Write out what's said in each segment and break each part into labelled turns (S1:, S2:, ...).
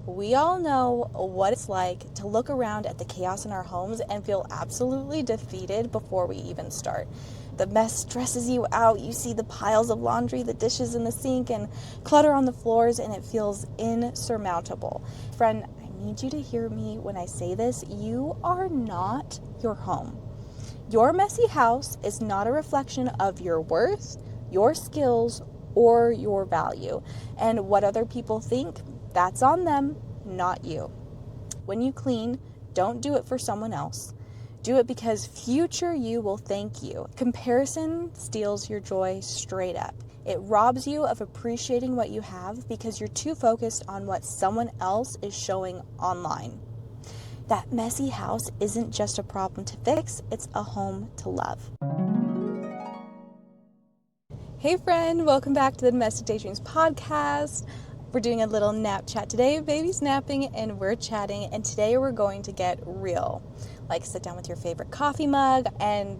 S1: We all know what it's like to look around at the chaos in our homes and feel absolutely defeated before we even start. The mess stresses you out. You see the piles of laundry, the dishes in the sink, and clutter on the floors, and it feels insurmountable. Friend, I need you to hear me when I say this. You are not your home. Your messy house is not a reflection of your worth, your skills, or your value. And what other people think, that's on them, not you. When you clean, don't do it for someone else. Do it because future you will thank you. Comparison steals your joy straight up. It robs you of appreciating what you have because you're too focused on what someone else is showing online. That messy house isn't just a problem to fix, it's a home to love. Hey friend, welcome back to the Domestic Daydreams podcast. We're doing a little nap chat today. Baby's napping and we're chatting, and today we're going to get real. Like, sit down with your favorite coffee mug and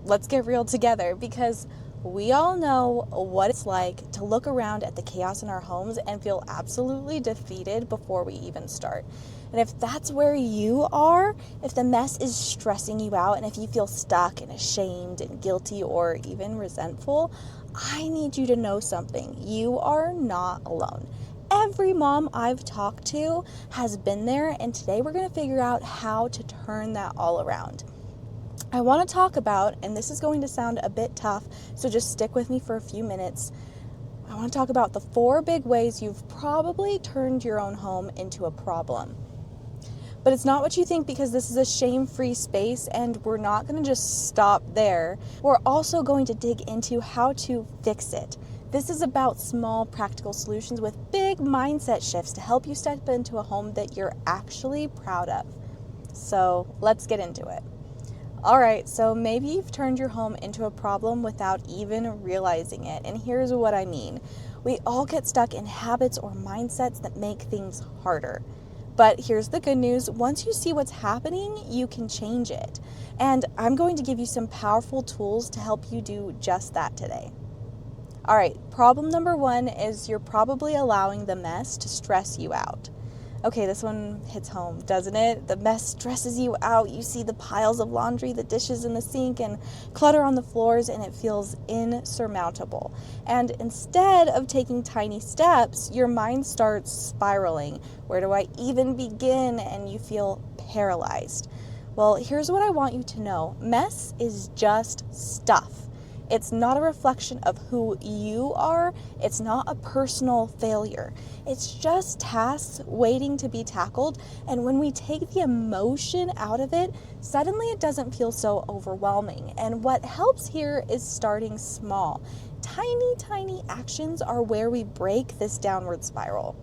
S1: let's get real together, because we all know what it's like to look around at the chaos in our homes and feel absolutely defeated before we even start. And if that's where you are, if the mess is stressing you out, and if you feel stuck and ashamed and guilty or even resentful, I need you to know something. You are not alone. Every mom I've talked to has been there, and today we're going to figure out how to turn that all around. I want to talk about, and this is going to sound a bit tough, so just stick with me for a few minutes. I want to talk about the 4 big ways you've probably turned your own home into a problem. But it's not what you think, because this is a shame-free space, and we're not going to just stop there. We're also going to dig into how to fix it. This is about small, practical solutions with big mindset shifts to help you step into a home that you're actually proud of. So let's get into it. All right, so maybe you've turned your home into a problem without even realizing it. And here's what I mean. We all get stuck in habits or mindsets that make things harder. But here's the good news. Once you see what's happening, you can change it. And I'm going to give you some powerful tools to help you do just that today. All right, problem number 1 is you're probably allowing the mess to stress you out. Okay, this one hits home, doesn't it? The mess stresses you out. You see the piles of laundry, the dishes in the sink, and clutter on the floors, and it feels insurmountable. And instead of taking tiny steps, your mind starts spiraling. Where do I even begin? And you feel paralyzed. Well, here's what I want you to know. Mess is just stuff. It's not a reflection of who you are. It's not a personal failure. It's just tasks waiting to be tackled. And when we take the emotion out of it, suddenly it doesn't feel so overwhelming. And what helps here is starting small. Tiny actions are where we break this downward spiral.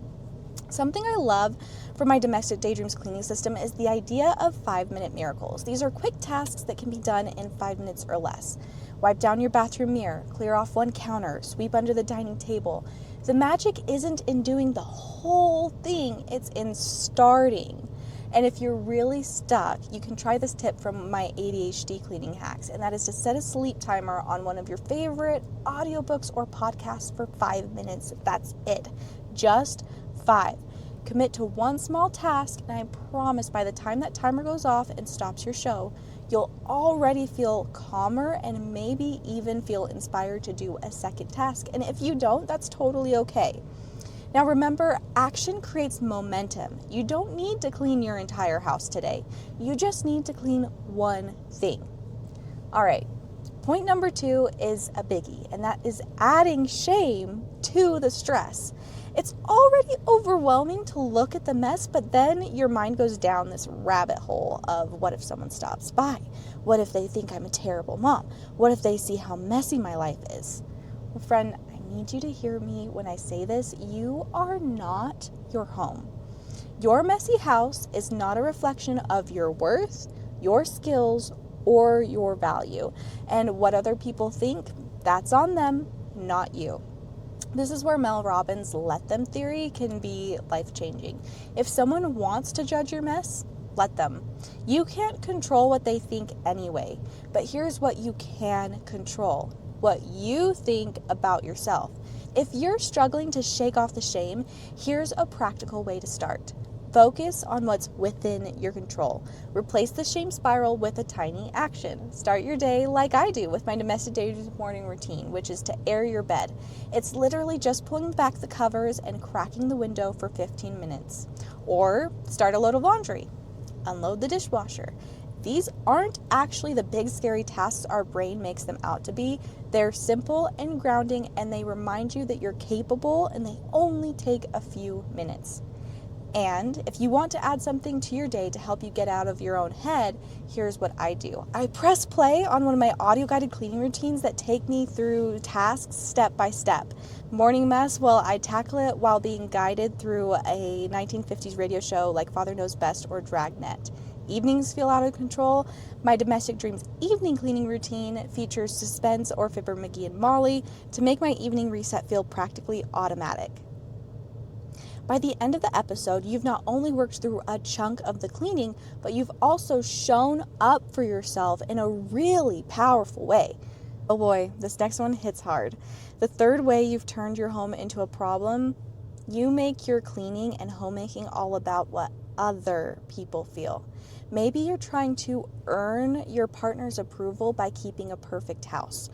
S1: Something I love for my Domestic Daydreams cleaning system is the idea of 5-minute miracles. These are quick tasks that can be done in 5 minutes or less. Wipe down your bathroom mirror, clear off one counter, sweep under the dining table. The magic isn't in doing the whole thing, it's in starting. And if you're really stuck, you can try this tip from my ADHD cleaning hacks, and that is to set a sleep timer on one of your favorite audiobooks or podcasts for 5 minutes. That's it. Just 5. Commit to one small task, and I promise by the time that timer goes off and stops your show, you'll already feel calmer and maybe even feel inspired to do a second task. And if you don't, that's totally okay. Now remember, action creates momentum. You don't need to clean your entire house today. You just need to clean one thing. All right, point number 2 is a biggie, and that is adding shame to the stress. It's already overwhelming to look at the mess, but then your mind goes down this rabbit hole of what if someone stops by? What if they think I'm a terrible mom? What if they see how messy my life is? Well, friend, I need you to hear me when I say this. You are not your home. Your messy house is not a reflection of your worth, your skills, or your value. And what other people think, that's on them, not you. This is where Mel Robbins' let them theory can be life-changing. If someone wants to judge your mess, let them. You can't control what they think anyway, but here's what you can control: what you think about yourself. If you're struggling to shake off the shame, here's a practical way to start. Focus on what's within your control. Replace the shame spiral with a tiny action. Start your day like I do with my Domestic Daydreams morning routine, which is to air your bed. It's literally just pulling back the covers and cracking the window for 15 minutes. Or start a load of laundry. Unload the dishwasher. These aren't actually the big scary tasks our brain makes them out to be. They're simple and grounding, and they remind you that you're capable, and they only take a few minutes. And if you want to add something to your day to help you get out of your own head, here's what I do. I press play on one of my audio-guided cleaning routines that take me through tasks step by step. Morning mess, well, I tackle it while being guided through a 1950s radio show like Father Knows Best or Dragnet. Evenings feel out of control. My Domestic Dreams evening cleaning routine features Suspense or Fibber, McGee, and Molly to make my evening reset feel practically automatic. By the end of the episode, you've not only worked through a chunk of the cleaning, but you've also shown up for yourself in a really powerful way. Oh boy, this next one hits hard. The third way you've turned your home into a problem, you make your cleaning and homemaking all about what other people feel. Maybe you're trying to earn your partner's approval by keeping a perfect house.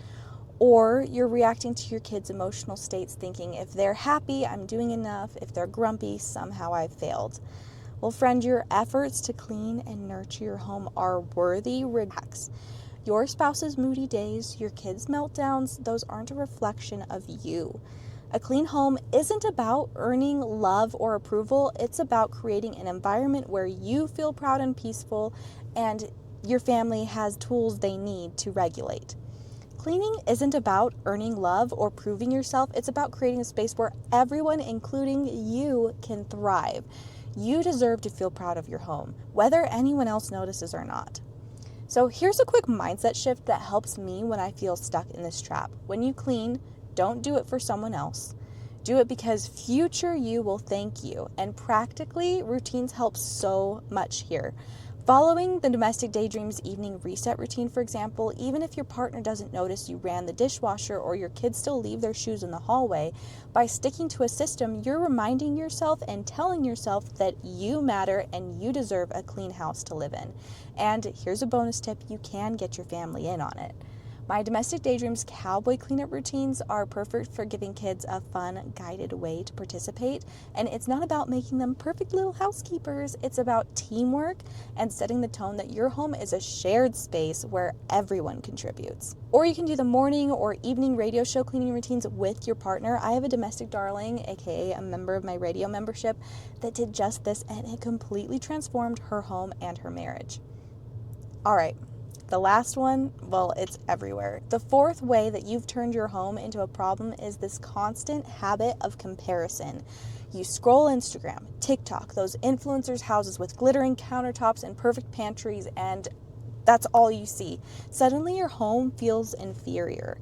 S1: Or you're reacting to your kids' emotional states thinking, if they're happy, I'm doing enough. If they're grumpy, somehow I've failed. Well, friend, your efforts to clean and nurture your home are worthy regrets. Your spouse's moody days, your kids' meltdowns, those aren't a reflection of you. A clean home isn't about earning love or approval. It's about creating an environment where you feel proud and peaceful, and your family has tools they need to regulate. Cleaning isn't about earning love or proving yourself. It's about creating a space where everyone, including you, can thrive. You deserve to feel proud of your home, whether anyone else notices or not. So here's a quick mindset shift that helps me when I feel stuck in this trap. When you clean, don't do it for someone else. Do it because future you will thank you. And practically, routines help so much here. Following the Domestic Daydreams evening reset routine, for example, even if your partner doesn't notice you ran the dishwasher or your kids still leave their shoes in the hallway, by sticking to a system, you're reminding yourself and telling yourself that you matter and you deserve a clean house to live in. And here's a bonus tip, you can get your family in on it. My Domestic Daydreams cowboy cleanup routines are perfect for giving kids a fun, guided way to participate. And it's not about making them perfect little housekeepers. It's about teamwork and setting the tone that your home is a shared space where everyone contributes. Or you can do the morning or evening radio show cleaning routines with your partner. I have a domestic darling, aka a member of my radio membership, that did just this, and it completely transformed her home and her marriage. All right. The last one, well, it's everywhere. The fourth way that you've turned your home into a problem is this constant habit of comparison. You scroll Instagram, TikTok, those influencers' houses with glittering countertops and perfect pantries, and that's all you see. Suddenly your home feels inferior.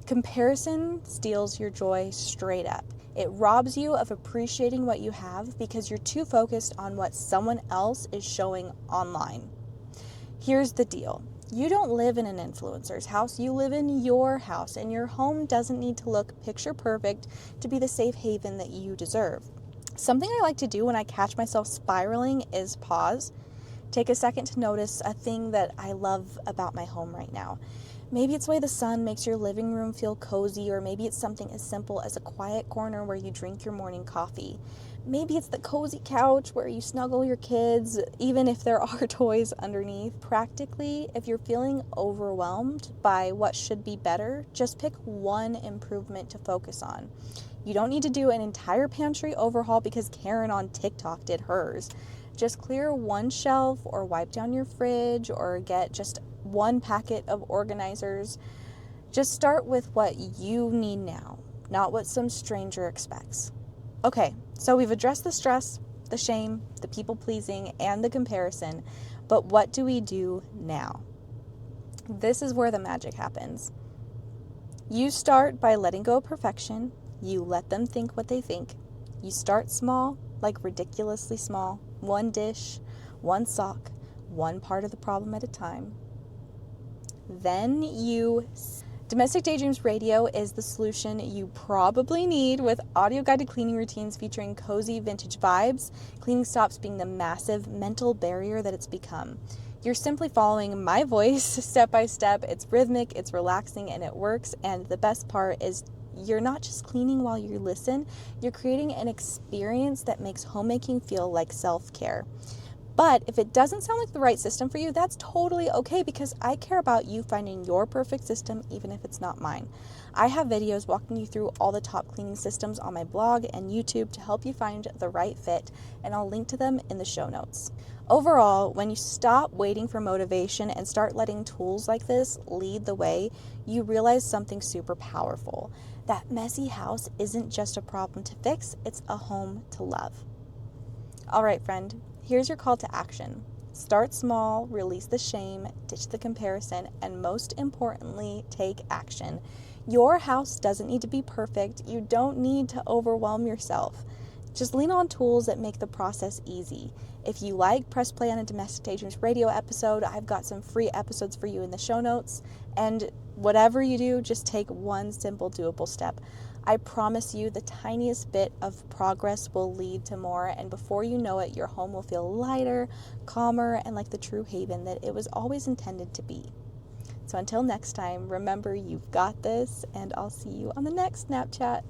S1: Comparison steals your joy straight up. It robs you of appreciating what you have because you're too focused on what someone else is showing online. Here's the deal. You don't live in an influencer's house, you live in your house, and your home doesn't need to look picture perfect to be the safe haven that you deserve. Something I like to do when I catch myself spiraling is pause, take a second to notice a thing that I love about my home right now. Maybe it's the way the sun makes your living room feel cozy, or maybe it's something as simple as a quiet corner where you drink your morning coffee. Maybe it's the cozy couch where you snuggle your kids, even if there are toys underneath. Practically, if you're feeling overwhelmed by what should be better, just pick one improvement to focus on. You don't need to do an entire pantry overhaul because Karen on TikTok did hers. Just clear one shelf or wipe down your fridge or get just one packet of organizers. Just start with what you need now, not what some stranger expects. Okay, so we've addressed the stress, the shame, the people-pleasing, and the comparison, but what do we do now? This is where the magic happens. You start by letting go of perfection. You let them think what they think. You start small, like ridiculously small. One dish, one sock, one part of the problem at a time. Then you Domestic Daydreams Radio is the solution you probably need, with audio-guided cleaning routines featuring cozy vintage vibes, cleaning stops being the massive mental barrier that it's become. You're simply following my voice step by step. It's rhythmic, it's relaxing, and it works. And the best part is you're not just cleaning while you listen, you're creating an experience that makes homemaking feel like self-care. But if it doesn't sound like the right system for you, that's totally okay, because I care about you finding your perfect system, even if it's not mine. I have videos walking you through all the top cleaning systems on my blog and YouTube to help you find the right fit, and I'll link to them in the show notes. Overall, when you stop waiting for motivation and start letting tools like this lead the way, you realize something super powerful. That messy house isn't just a problem to fix, it's a home to love. All right, friend. Here's your call to action. Start small, release the shame, ditch the comparison, and most importantly, take action. Your house doesn't need to be perfect. You don't need to overwhelm yourself. Just lean on tools that make the process easy. If you like, press play on a Domestic Daydreams Radio episode. I've got some free episodes for you in the show notes. And whatever you do, just take one simple, doable step. I promise you the tiniest bit of progress will lead to more, and before you know it, your home will feel lighter, calmer, and like the true haven that it was always intended to be. So until next time, remember, you've got this, and I'll see you on the next Snapchat.